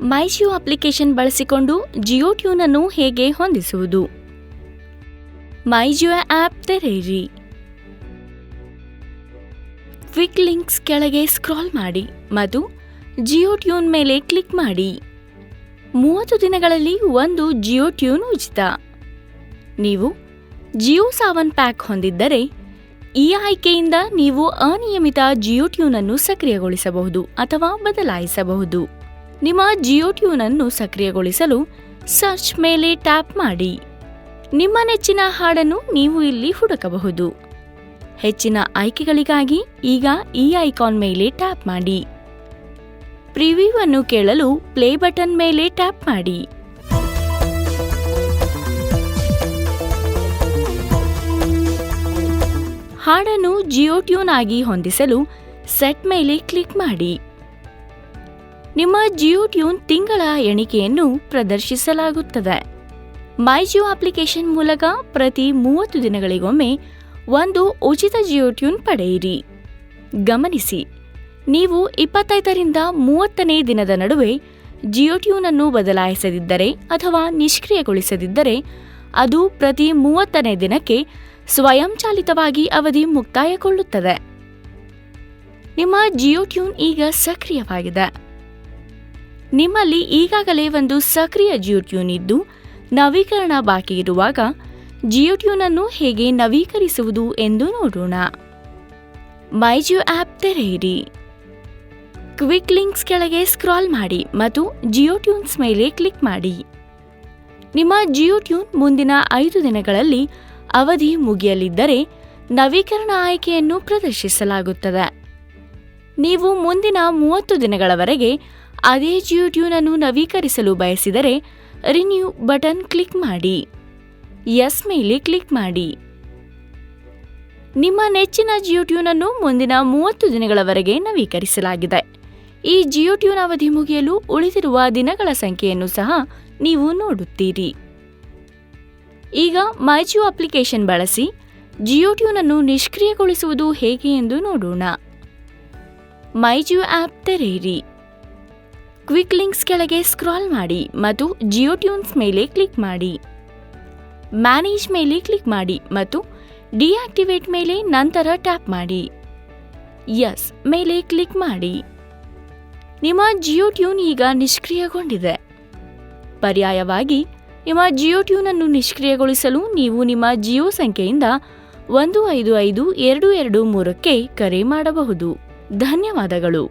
ಮೈ Jio application ಬಳಸಿಕೊಂಡು Jio tune ಅನ್ನು ಹೇಗೆ ಹೊಂದಿಸುವುದು? ಮೈ ಜಿಯೋ ಆಪ್ ತೆರೆಯಿರಿ. ಕ್ವಿಕ್ ಲಿಂಕ್ಸ್ ಕೆಳಗೆ ಸ್ಕ್ರಾಲ್ ಮಾಡಿ ಮತ್ತು ಜಿಯೋ ಟ್ಯೂನ್ ಮೇಲೆ ಕ್ಲಿಕ್ ಮಾಡಿ. 30 ದಿನಗಳಲ್ಲಿ ಒಂದು ಜಿಯೋ ಟ್ಯೂನ್ ಉಚಿತ. ನೀವು ಜಿಯೋ ಸಾವನ್ ಪ್ಯಾಕ್ ಹೊಂದಿದ್ದರೆ ಈ ಆಯ್ಕೆಯಿಂದ ನೀವು ಅನಿಯಮಿತ ಜಿಯೋ ಟ್ಯೂನ್ ಅನ್ನು ಸಕ್ರಿಯಗೊಳಿಸಬಹುದು ಅಥವಾ ಬದಲಾಯಿಸಬಹುದು. ನಿಮ್ಮ ಜಿಯೋ ಟ್ಯೂನ್ ಅನ್ನು ಸಕ್ರಿಯಗೊಳಿಸಲು ಸರ್ಚ್ ಮೇಲೆ ಟ್ಯಾಪ್ ಮಾಡಿ. ನಿಮ್ಮ ನೆಚ್ಚಿನ ಹಾಡನ್ನು ನೀವು ಇಲ್ಲಿ ಹುಡುಕಬಹುದು. ಹೆಚ್ಚಿನ ಆಯ್ಕೆಗಳಿಗಾಗಿ ಈಗ ಈ ಐಕಾನ್ ಮೇಲೆ ಟ್ಯಾಪ್ ಮಾಡಿ. ಪ್ರಿವ್ಯೂ ಅನ್ನು ಕೇಳಲು ಪ್ಲೇ ಬಟನ್ ಮೇಲೆ ಟ್ಯಾಪ್ ಮಾಡಿ. ಹಾಡನ್ನು ಜಿಯೋ ಟ್ಯೂನ್ ಆಗಿ ಹೊಂದಿಸಲು ಸೆಟ್ ಮೇಲೆ ಕ್ಲಿಕ್ ಮಾಡಿ. ನಿಮ್ಮ ಜಿಯೋ ಟ್ಯೂನ್ ತಿಂಗಳ ಎಣಿಕೆಯನ್ನು ಪ್ರದರ್ಶಿಸಲಾಗುತ್ತದೆ. ಮೈ ಜಿಯೋ ಅಪ್ಲಿಕೇಶನ್ ಮೂಲಕ ಪ್ರತಿ 30 ದಿನಗಳಿಗೊಮ್ಮೆ ಒಂದು ಉಚಿತ ಜಿಯೋ ಟ್ಯೂನ್ ಪಡೆಯಿರಿ. ಗಮನಿಸಿ, ನೀವು 25ರಿಂದ 30ನೇ ದಿನದ ನಡುವೆ ಜಿಯೋ ಟ್ಯೂನ್ ಅನ್ನು ಬದಲಾಯಿಸದಿದ್ದರೆ ಅಥವಾ ನಿಷ್ಕ್ರಿಯಗೊಳಿಸದಿದ್ದರೆ ಅದು ಪ್ರತಿ 30ನೇ ದಿನಕ್ಕೆ ಸ್ವಯಂಚಾಲಿತವಾಗಿ ಅವಧಿ ಮುಕ್ತಾಯಗೊಳ್ಳುತ್ತದೆ. ನಿಮ್ಮ ಜಿಯೋ ಟ್ಯೂನ್ ಈಗ ಸಕ್ರಿಯವಾಗಿದೆ. ನಿಮ್ಮಲ್ಲಿ ಈಗಾಗಲೇ ಒಂದು ಸಕ್ರಿಯ ಜಿಯೋ ಟ್ಯೂನ್ ಇದ್ದು ನವೀಕರಣ ಬಾಕಿ ಇರುವಾಗ ಜಿಯೋ ಟ್ಯೂನ್ ಅನ್ನು ಹೇಗೆ ನವೀಕರಿಸುವುದು ಎಂದು ನೋಡೋಣ. ಮೈ ಜಿಯೋ ಆಪ್ ತೆರೆಯಿರಿ. ಕ್ವಿಕ್ ಲಿಂಕ್ಸ್ ಕೆಳಗೆ ಸ್ಕ್ರಾಲ್ ಮಾಡಿ ಮತ್ತು ಜಿಯೋ ಟ್ಯೂನ್ಸ್ ಮೇಲೆ ಕ್ಲಿಕ್ ಮಾಡಿ. ನಿಮ್ಮ ಜಿಯೋ ಟ್ಯೂನ್ ಮುಂದಿನ 5 ದಿನಗಳಲ್ಲಿ ಅವಧಿ ಮುಗಿಯಲಿದ್ದರೆ ನವೀಕರಣ ಆಯ್ಕೆಯನ್ನು ಪ್ರದರ್ಶಿಸಲಾಗುತ್ತದೆ. ನೀವು ಮುಂದಿನ 30 ದಿನಗಳವರೆಗೆ ಅದೇ ಜಿಯೋ ಟ್ಯೂನ್ ಅನ್ನು ನವೀಕರಿಸಲು ಬಯಸಿದರೆ ರಿನ್ಯೂ ಬಟನ್ ಕ್ಲಿಕ್ ಮಾಡಿ. ಎಸ್ ಮೇಲೆ ಕ್ಲಿಕ್ ಮಾಡಿ. ನಿಮ್ಮ ನೆಚ್ಚಿನ ಜಿಯೋ ಟ್ಯೂನ್ ಅನ್ನು ಮುಂದಿನ 30 ದಿನಗಳವರೆಗೆ ನವೀಕರಿಸಲಾಗಿದೆ. ಈ ಜಿಯೋ ಟ್ಯೂನ್ ಅವಧಿ ಮುಗಿಯಲು ಉಳಿದಿರುವ ದಿನಗಳ ಸಂಖ್ಯೆಯನ್ನು ಸಹ ನೀವು ನೋಡುತ್ತೀರಿ. ಈಗ ಮೈ ಜಿಯೋ ಅಪ್ಲಿಕೇಶನ್ ಬಳಸಿ ಜಿಯೋ ಟ್ಯೂನ್ ಅನ್ನು ನಿಷ್ಕ್ರಿಯಗೊಳಿಸುವುದು ಹೇಗೆ ಎಂದು ನೋಡೋಣ. ಮೈ ಜಿಯೋ ಆಪ್ ತೆರೆಯಿರಿ. ಕ್ವಿಕ್ ಲಿಂಕ್ಸ್ ಕೆಳಗೆ ಸ್ಕ್ರಾಲ್ ಮಾಡಿ ಮತ್ತು ಜಿಯೋ ಟ್ಯೂನ್ಸ್ ಮೇಲೆ ಕ್ಲಿಕ್ ಮಾಡಿ. ಮ್ಯಾನೇಜ್ ಮೇಲೆ ಕ್ಲಿಕ್ ಮಾಡಿ ಮತ್ತು ಡಿಆಕ್ಟಿವೇಟ್ ಮೇಲೆ ನಂತರ ಟ್ಯಾಪ್ ಮಾಡಿ. ಎಸ್ ಮೇಲೆ ಕ್ಲಿಕ್ ಮಾಡಿ. ನಿಮ್ಮ ಜಿಯೋ ಟ್ಯೂನ್ ಈಗ ನಿಷ್ಕ್ರಿಯಗೊಂಡಿದೆ. ಪರ್ಯಾಯವಾಗಿ ನಿಮ್ಮ ಜಿಯೋ ಟ್ಯೂನ್ ಅನ್ನು ನಿಷ್ಕ್ರಿಯಗೊಳಿಸಲು ನೀವು ನಿಮ್ಮ ಜಿಯೋ ಸಂಖ್ಯೆಯಿಂದ 155223ಕ್ಕೆ ಕರೆ ಮಾಡಬಹುದು. ಧನ್ಯವಾದಗಳು.